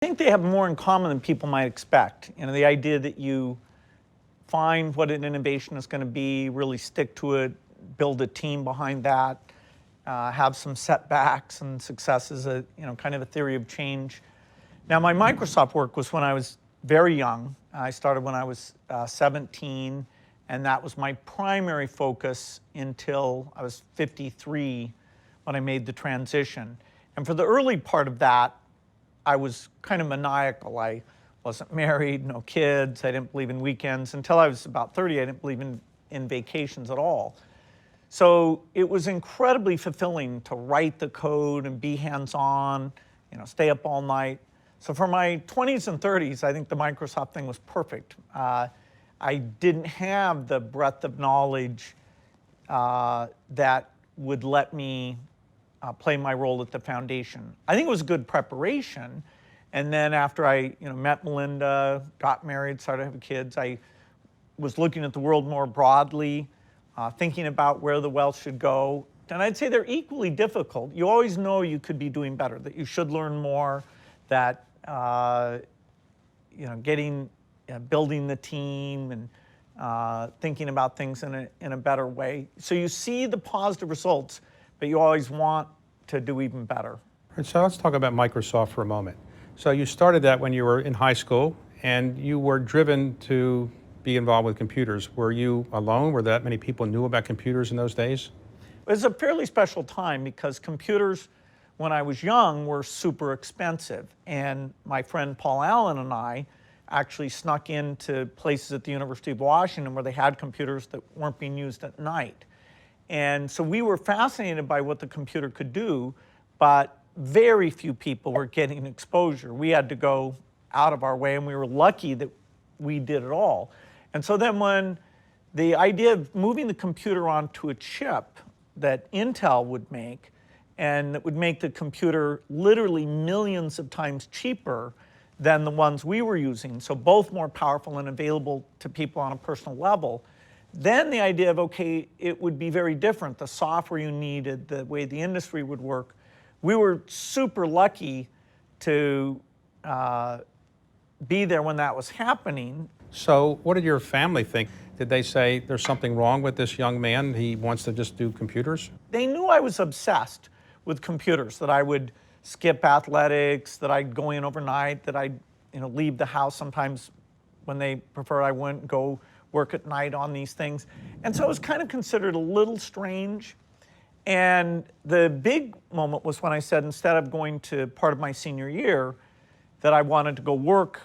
I think they have more in common than people might expect. The idea that you find what an innovation is going to be, really stick to it, build a team behind that, have some setbacks and successes, kind of a theory of change. Now, my Microsoft work was when I was very young. I started when I was 17, and that was my primary focus until I was 53 when I made the transition. And for the early part of that, I was kind of maniacal. I wasn't married, no kids, I didn't believe in weekends. Until I was about 30, I didn't believe in vacations at all. So it was incredibly fulfilling to write the code and be hands-on, stay up all night. So for my 20s and 30s, I think the Microsoft thing was perfect. I didn't have the breadth of knowledge that would let me play my role at the foundation. I think it was good preparation. And then after I met Melinda, got married, started having kids, I was looking at the world more broadly, thinking about where the wealth should go. And I'd say they're equally difficult. You always know you could be doing better, that you should learn more, that building the team and thinking about things in a better way. So you see the positive results, but you always want to do even better. So let's talk about Microsoft for a moment. So you started that when you were in high school, and you were driven to be involved with computers. Were you alone? Were that many people knew about computers in those days? It was a fairly special time because computers, when I was young, were super expensive. And my friend Paul Allen and I actually snuck into places at the University of Washington where they had computers that weren't being used at night. And so we were fascinated by what the computer could do, but very few people were getting exposure. We had to go out of our way, and we were lucky that we did it all. And so then when the idea of moving the computer onto a chip that Intel would make, and that would make the computer literally millions of times cheaper than the ones we were using, so both more powerful and available to people on a personal level, then the idea of, okay, it would be very different. The software you needed, the way the industry would work. We were super lucky to be there when that was happening. So what did your family think? Did they say, there's something wrong with this young man, he wants to just do computers? They knew I was obsessed with computers, that I would skip athletics, that I'd go in overnight, that I'd leave the house sometimes when they prefer I wouldn't go work at night on these things. And so it was kind of considered a little strange. And the big moment was when I said, instead of going to part of my senior year, that I wanted to go work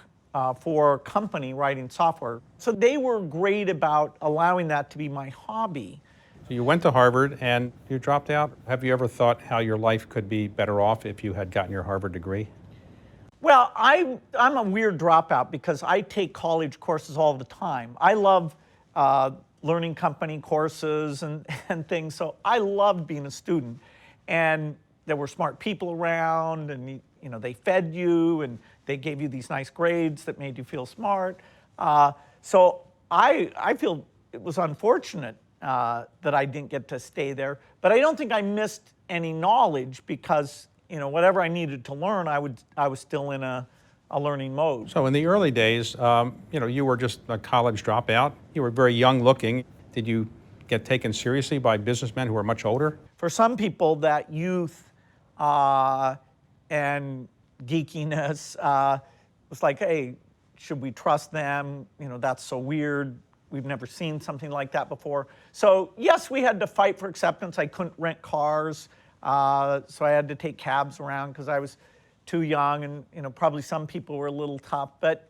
for a company writing software. So they were great about allowing that to be my hobby. So you went to Harvard and you dropped out. Have you ever thought how your life could be better off if you had gotten your Harvard degree? Well, I'm a weird dropout because I take college courses all the time. I love learning company courses and things, so I loved being a student. And there were smart people around, and they fed you, and they gave you these nice grades that made you feel smart. So I feel it was unfortunate that I didn't get to stay there, but I don't think I missed any knowledge because whatever I needed to learn, I was still in a learning mode. So in the early days, you were just a college dropout. You were very young looking. Did you get taken seriously by businessmen who were much older? For some people, that youth and geekiness was like, hey, should we trust them? That's so weird. We've never seen something like that before. So yes, we had to fight for acceptance. I couldn't rent cars. So I had to take cabs around because I was too young, and probably some people were a little tough. But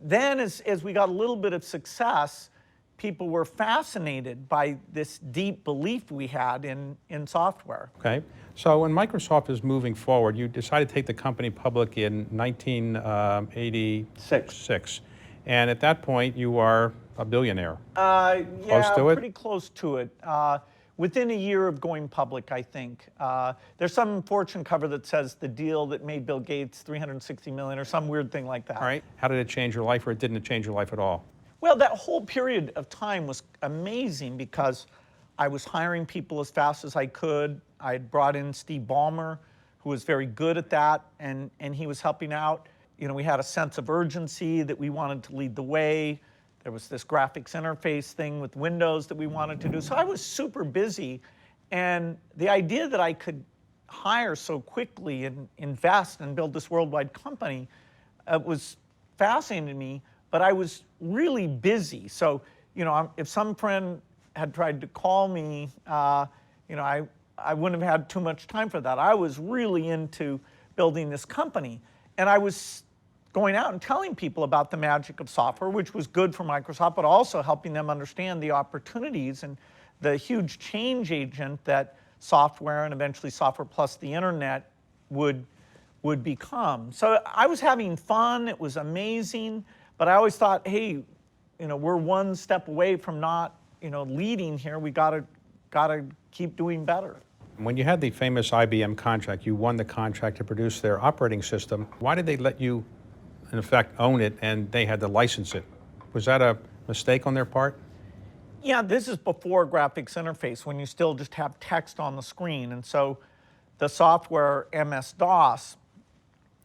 then as we got a little bit of success, people were fascinated by this deep belief we had in software. Okay. So when Microsoft is moving forward, you decided to take the company public in 1986. And at that point, you are a billionaire. Yeah, close to it? Pretty close to it. Within a year of going public, I think. There's some Fortune cover that says the deal that made Bill Gates $360 million or some weird thing like that. All right. How did it change your life, or it didn't change your life at all? Well, that whole period of time was amazing because I was hiring people as fast as I could. I had brought in Steve Ballmer, who was very good at that, and he was helping out. we had a sense of urgency that we wanted to lead the way. There was this graphics interface thing with Windows that we wanted to do. So I was super busy. And the idea that I could hire so quickly and invest and build this worldwide company was fascinating to me, but I was really busy. So, if some friend had tried to call me, I wouldn't have had too much time for that. I was really into building this company. And I was going out and telling people about the magic of software, which was good for Microsoft, but also helping them understand the opportunities and the huge change agent that software and eventually software plus the internet would become. So I was having fun. It was amazing. But I always thought, hey, we're one step away from not, leading here. We gotta keep doing better. When you had the famous IBM contract, you won the contract to produce their operating system. Why did they let you, in effect, own it and they had to license it? Was that a mistake on their part? Yeah, this is before graphics interface, when you still just have text on the screen. And so the software MS-DOS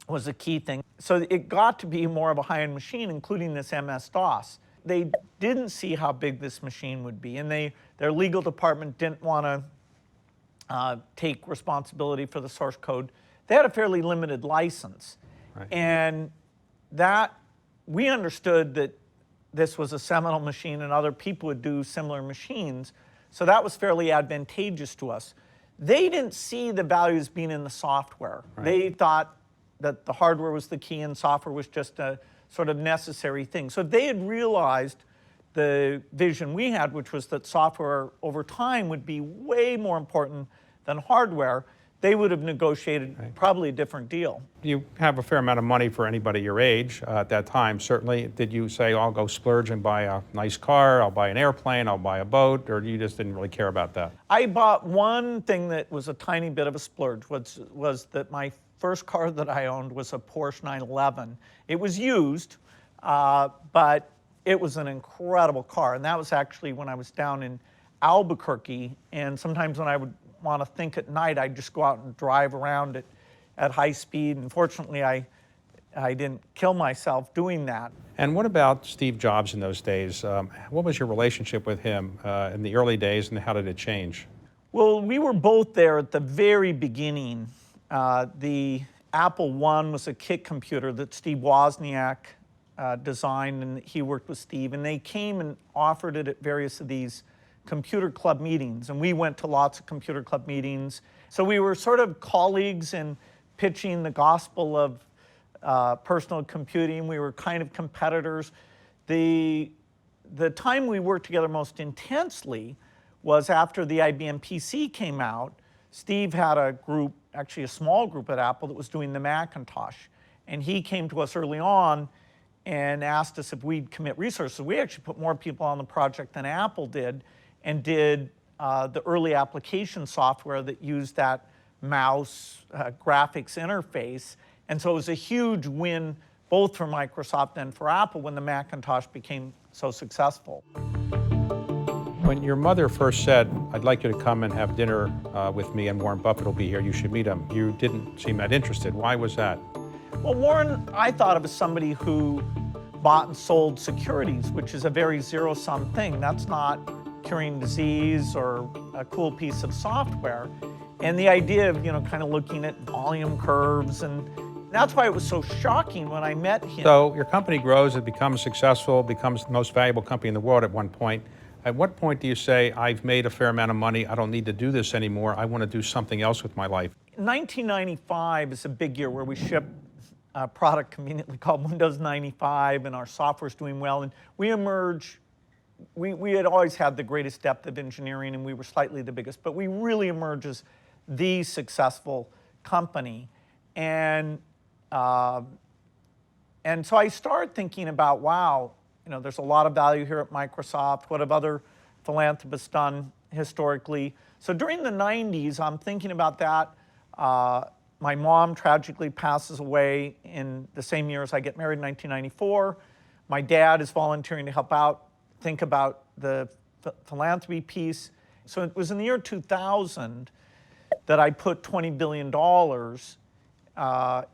was a key thing. So it got to be more of a high-end machine, including this MS-DOS. They didn't see how big this machine would be, and their legal department didn't want to take responsibility for the source code. They had a fairly limited license. Right. And that we understood that this was a seminal machine and other people would do similar machines. So that was fairly advantageous to us. They didn't see the value as being in the software. Right. They thought that the hardware was the key and software was just a sort of necessary thing. So they had realized the vision we had, which was that software over time would be way more important than hardware. They would have negotiated probably a different deal. You have a fair amount of money for anybody your age at that time, certainly. Did you say, I'll go splurge and buy a nice car, I'll buy an airplane, I'll buy a boat, or you just didn't really care about that? I bought one thing that was a tiny bit of a splurge, was that my first car that I owned was a Porsche 911. It was used, but it was an incredible car. And that was actually when I was down in Albuquerque. And sometimes when I would want to think at night, I'd just go out and drive around at high speed. And fortunately, I didn't kill myself doing that. And what about Steve Jobs in those days? What was your relationship with him in the early days, and how did it change? Well, we were both there at the very beginning. The Apple I was a kit computer that Steve Wozniak designed, and he worked with Steve. And they came and offered it at various of these computer club meetings, and we went to lots of computer club meetings. So we were sort of colleagues in pitching the gospel of personal computing. We were kind of competitors. The time we worked together most intensely was after the IBM PC came out. Steve had a group, actually a small group at Apple, that was doing the Macintosh. And he came to us early on and asked us if we'd commit resources. We actually put more people on the project than Apple did, and did the early application software that used that mouse graphics interface. And so it was a huge win both for Microsoft and for Apple when the Macintosh became so successful. When your mother first said, I'd like you to come and have dinner with me and Warren Buffett will be here, you should meet him, you didn't seem that interested. Why was that? Well, Warren, I thought of as somebody who bought and sold securities, which is a very zero-sum thing. That's not curing disease or a cool piece of software. And the idea of, kind of looking at volume curves, and that's why it was so shocking when I met him. So your company grows, it becomes successful, becomes the most valuable company in the world at one point. At what point do you say, I've made a fair amount of money, I don't need to do this anymore, I want to do something else with my life? 1995 is a big year where we ship a product conveniently called Windows 95, and our software's doing well. And we emerge, we had always had the greatest depth of engineering, and we were slightly the biggest, but we really emerge as the successful company. And so I started thinking about, wow, there's a lot of value here at Microsoft. What have other philanthropists done historically? So during the 90s, I'm thinking about that. My mom tragically passes away in the same year as I get married in 1994. My dad is volunteering to help out, think about the philanthropy piece. So it was in the year 2000 that I put $20 billion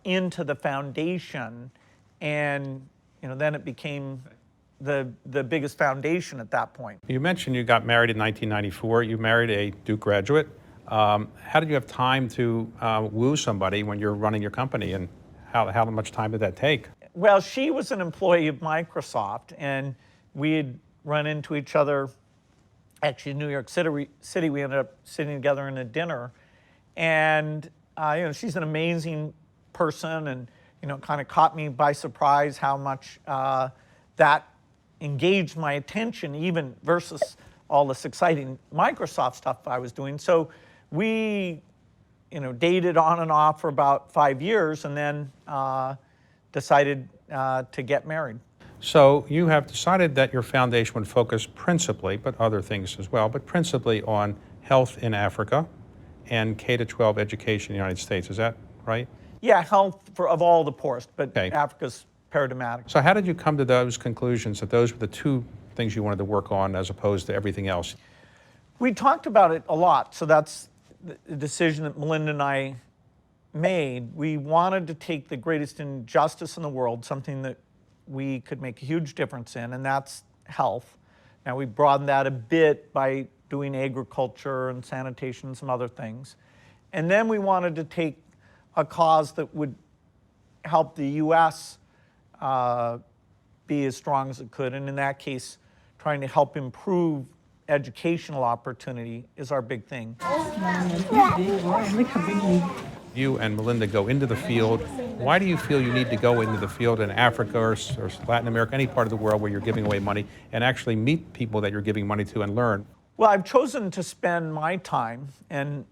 into the foundation. And then it became the biggest foundation at that point. You mentioned you got married in 1994. You married a Duke graduate. How did you have time to woo somebody when you're running your company, and how much time did that take? Well, she was an employee of Microsoft, and we had run into each other actually in New York City. We ended up sitting together in a dinner, and she's an amazing person, and kind of caught me by surprise how much that engaged my attention, even versus all this exciting Microsoft stuff I was doing. So we, dated on and off for about 5 years, and then decided to get married. So you have decided that your foundation would focus principally, but other things as well, but principally on health in Africa and K-12 education in the United States. Is that right? Yeah, health of all the poorest, but Okay. Africa's paradigmatic. So how did you come to those conclusions that those were the two things you wanted to work on as opposed to everything else? We talked about it a lot, so that's the decision that Melinda and I made. We wanted to take the greatest injustice in the world, something that we could make a huge difference in, and that's health. Now, we broadened that a bit by doing agriculture and sanitation and some other things. And then we wanted to take a cause that would help the U.S. Be as strong as it could, and in that case, trying to help improve educational opportunity is our big thing. You and Melinda go into the field. Why do you feel you need to go into the field in Africa or Latin America, any part of the world where you're giving away money, and actually meet people that you're giving money to and learn? Well, I've chosen to spend my time, and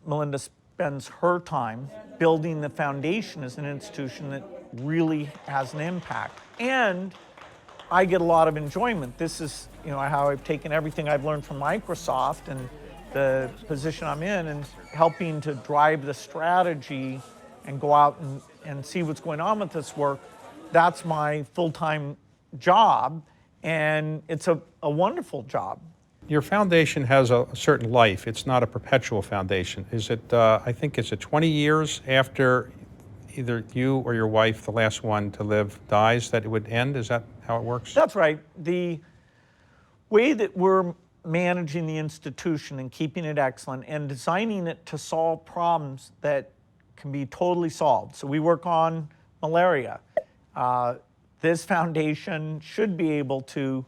Melinda spends her time, building the foundation as an institution that really has an impact. And I get a lot of enjoyment. This is, how I've taken everything I've learned from Microsoft and the position I'm in, and helping to drive the strategy and go out and see what's going on with this work. That's my full-time job, and it's a wonderful job. Your foundation has a certain life. It's not a perpetual foundation. Is it, I think it's 20 years after either you or your wife, the last one to live, dies, that it would end? Is that how it works? That's right. The way that we're managing the institution and keeping it excellent and designing it to solve problems that can be totally solved. So we work on malaria. This foundation should be able to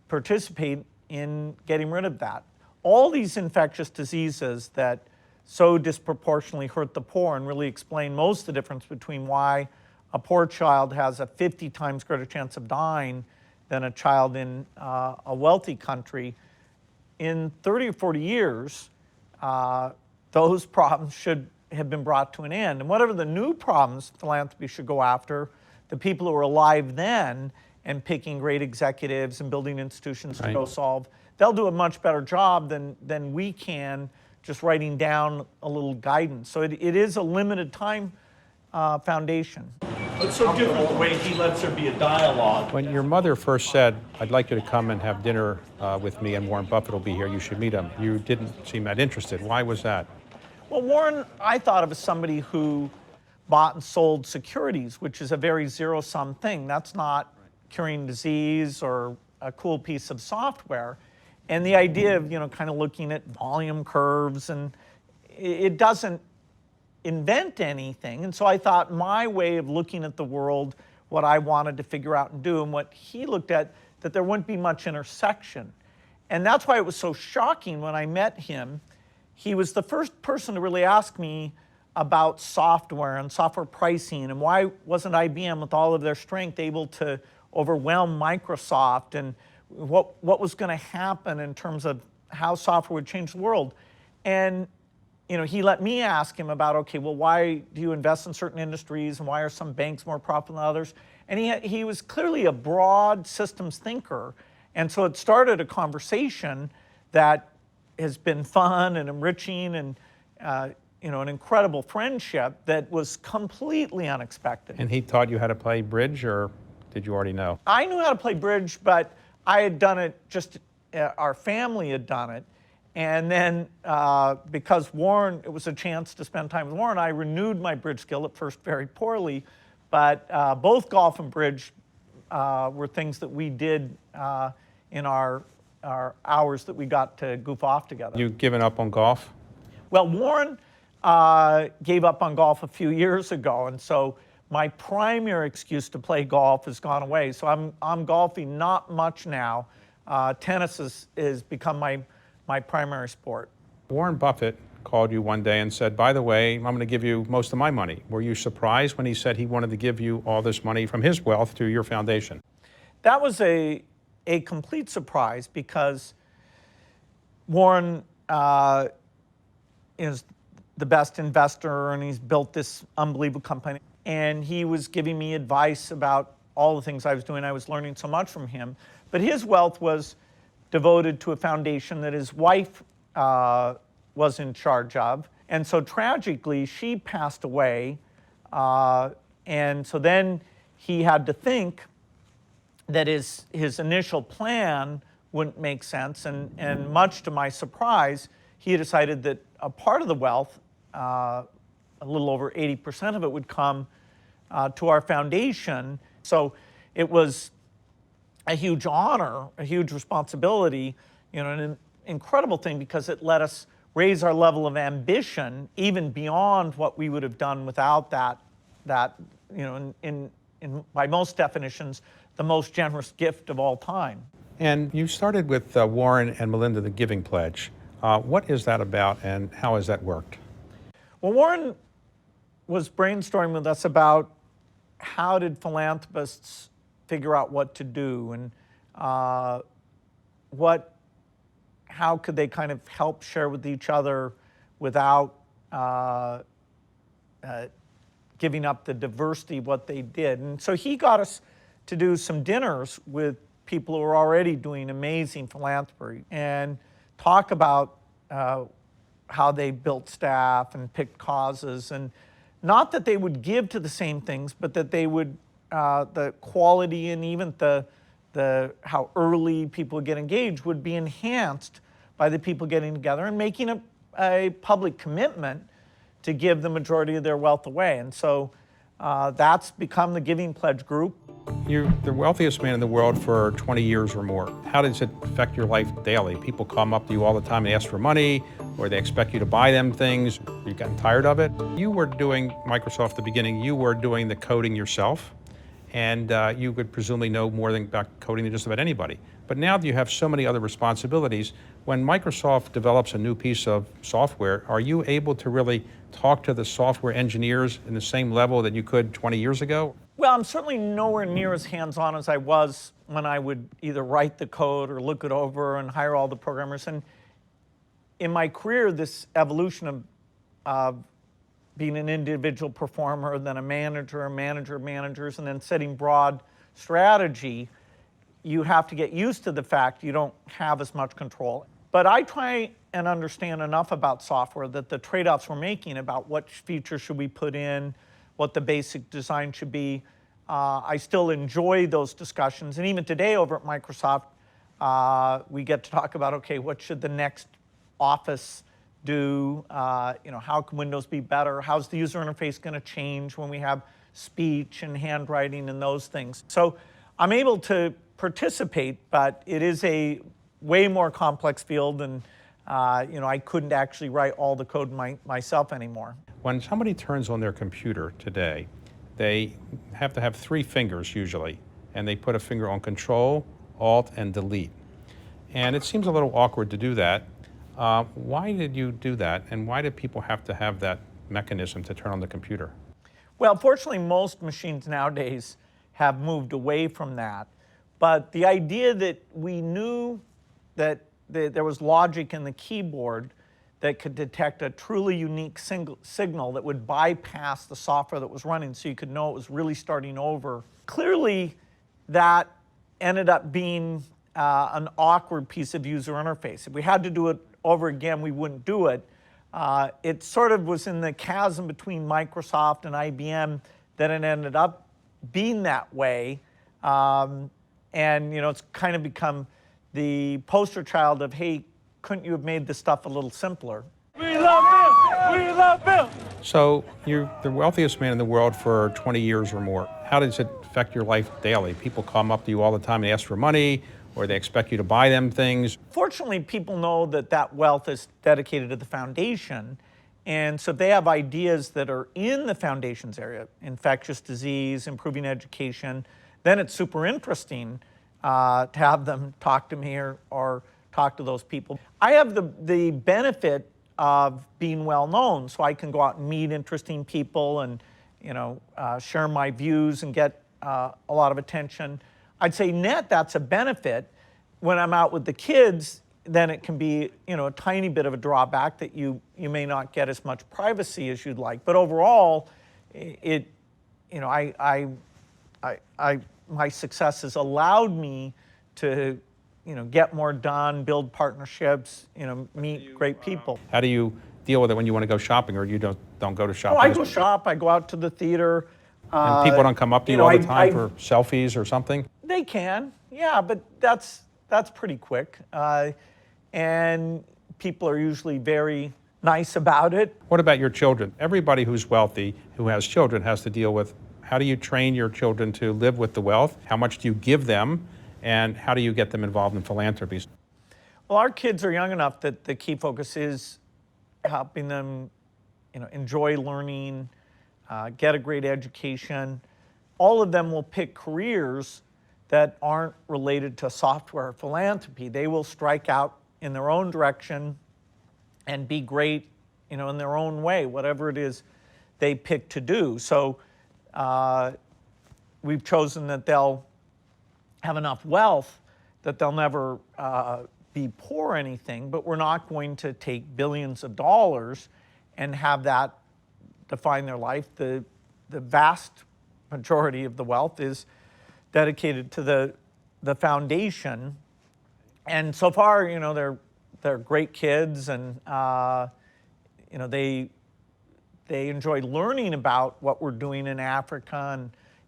participate in getting rid of that. All these infectious diseases that so disproportionately hurt the poor and really explain most of the difference between why a poor child has a 50 times greater chance of dying than a child in a wealthy country. In 30 or 40 years, those problems should have been brought to an end. And whatever the new problems philanthropy should go after, the people who were alive then and picking great executives and building institutions to go solve, they'll do a much better job than we can just writing down a little guidance. So it is a limited time foundation. It's so different the way he lets there be a dialogue. When your mother first said, I'd like you to come and have dinner with me and Warren Buffett will be here, you should meet him, you didn't seem that interested. Why was that? Well, Warren, I thought of as somebody who bought and sold securities, which is a very zero-sum thing. That's not curing disease or a cool piece of software. And the idea of, kind of looking at volume curves, and it doesn't invent anything. And so I thought my way of looking at the world, what I wanted to figure out and do, and what he looked at, that there wouldn't be much intersection. And that's why it was so shocking when I met him. He was the first person to really ask me about software and software pricing, and why wasn't IBM, with all of their strength, able to overwhelm Microsoft, and what was going to happen in terms of how software would change the world. And he let me ask him about, okay, well, why do you invest in certain industries, and why are some banks more profitable than others? And he was clearly a broad systems thinker. And so it started a conversation that has been fun and enriching, and an incredible friendship that was completely unexpected. And he taught you how to play bridge, or did you already know? I knew how to play bridge, but I had done it, our family had done it. And then because Warren, it was a chance to spend time with Warren, I renewed my bridge skill, at first very poorly, But both golf and bridge were things that we did in our hours that we got to goof off together. You given up on golf? Well, Warren gave up on golf a few years ago, and so my primary excuse to play golf has gone away. So I'm golfing not much now. Tennis is become my primary sport. Warren Buffett called you one day and said, by the way, I'm going to give you most of my money. Were you surprised when he said he wanted to give you all this money from his wealth to your foundation? That was a complete surprise because Warren is the best investor and he's built this unbelievable company. And he was giving me advice about all the things I was doing. I was learning so much from him. But his wealth was devoted to a foundation that his wife was in charge of. And so tragically, she passed away. And so then he had to think that his initial plan wouldn't make sense. And much to my surprise, he decided that a part of the wealth, a little over 80% of it, would come to our foundation. So it was a huge honor, a huge responsibility, an incredible thing because it let us raise our level of ambition even beyond what we would have done without that by most definitions, the most generous gift of all time. And you started with Warren and Melinda, the Giving Pledge. What is that about and how has that worked? Well, Warren was brainstorming with us about how did philanthropists figure out what to do and how could they kind of help share with each other without giving up the diversity of what they did. And so he got us to do some dinners with people who are already doing amazing philanthropy and talk about how they built staff and picked causes, and not that they would give to the same things, but that they would, the quality and even the how early people would get engaged would be enhanced by the people getting together and making a public commitment to give the majority of their wealth away. And so that's become the Giving Pledge group. You're the wealthiest man in the world for 20 years or more. How does it affect your life daily? People come up to you all the time and ask for money, or they expect you to buy them things. You've gotten tired of it. You were doing Microsoft at the beginning. You were doing the coding yourself, and you would presumably know more about coding than just about anybody. But now that you have so many other responsibilities, when Microsoft develops a new piece of software, are you able to really talk to the software engineers in the same level that you could 20 years ago? Well, I'm certainly nowhere near as hands-on as I was when I would either write the code or look it over and hire all the programmers. And in my career, this evolution of being an individual performer, then a manager of managers, and then setting broad strategy, you have to get used to the fact you don't have as much control. But I try and understand enough about software that the trade-offs we're making about what features should we put in, what the basic design should be. I still enjoy those discussions. And even today over at Microsoft, we get to talk about, okay, what should the next Office do? How can Windows be better? How's the user interface going to change when we have speech and handwriting and those things? So I'm able to participate, but it is a way more complex field, and I couldn't actually write all the code myself anymore. When somebody turns on their computer today, they have to have 3 fingers usually, and they put a finger on Control, Alt, and Delete. And it seems a little awkward to do that. Why did you do that, and why did people have to have that mechanism to turn on the computer? Well, fortunately, most machines nowadays have moved away from that. But the idea that we knew that there was logic in the keyboard that could detect a truly unique signal that would bypass the software that was running so you could know it was really starting over. Clearly, that ended up being an awkward piece of user interface. If we had to do it over again, we wouldn't do it. It sort of was in the chasm between Microsoft and IBM that it ended up being that way. And it's kind of become the poster child of, hey, couldn't you have made this stuff a little simpler? We love this! We love Bill. So you're the wealthiest man in the world for 20 years or more. How does it affect your life daily? People come up to you all the time and ask for money, or they expect you to buy them things. Fortunately, people know that that wealth is dedicated to the foundation. And so if they have ideas that are in the foundation's area, infectious disease, improving education, then it's super interesting to have them talk to me or talk to those people. I have the benefit of being well known, so I can go out and meet interesting people and share my views and get a lot of attention. I'd say net that's a benefit. When I'm out with the kids, then it can be a tiny bit of a drawback that you may not get as much privacy as you'd like. But overall, my success has allowed me to get more done, build partnerships, meet great people. How do you deal with it when you want to go shopping, or you don't go to shopping? Oh, I go shop. I go out to the theater. And people don't come up to you all the time for selfies or something? They can, yeah, but that's pretty quick. And people are usually very nice about it. What about your children? Everybody who's wealthy, who has children, has to deal with how do you train your children to live with the wealth? How much do you give them? And how do you get them involved in philanthropy? Well, our kids are young enough that the key focus is helping them, enjoy learning, get a great education. All of them will pick careers that aren't related to software or philanthropy. They will strike out in their own direction and be great, in their own way, whatever it is they pick to do. So we've chosen that they'll have enough wealth that they'll never be poor or anything, but we're not going to take billions of dollars and have that define their life. The vast majority of the wealth is dedicated to the foundation. And so far, they're great kids, and they enjoy learning about what we're doing in Africa,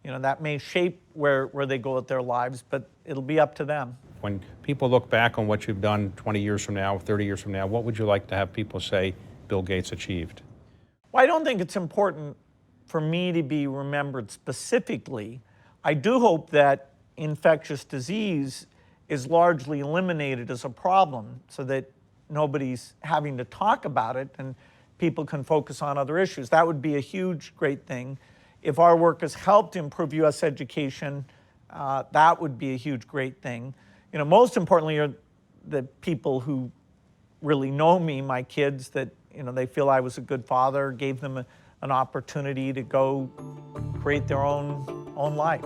and that may shape where they go with their lives, but it'll be up to them. When people look back on what you've done 20 years from now, 30 years from now, what would you like to have people say Bill Gates achieved? Well, I don't think it's important for me to be remembered specifically. I do hope that infectious disease is largely eliminated as a problem so that nobody's having to talk about it and people can focus on other issues. That would be a huge, great thing. If our work has helped improve U.S. education, that would be a huge, great thing. Most importantly are the people who really know me, my kids, that they feel I was a good father, gave them an opportunity to go create their own life.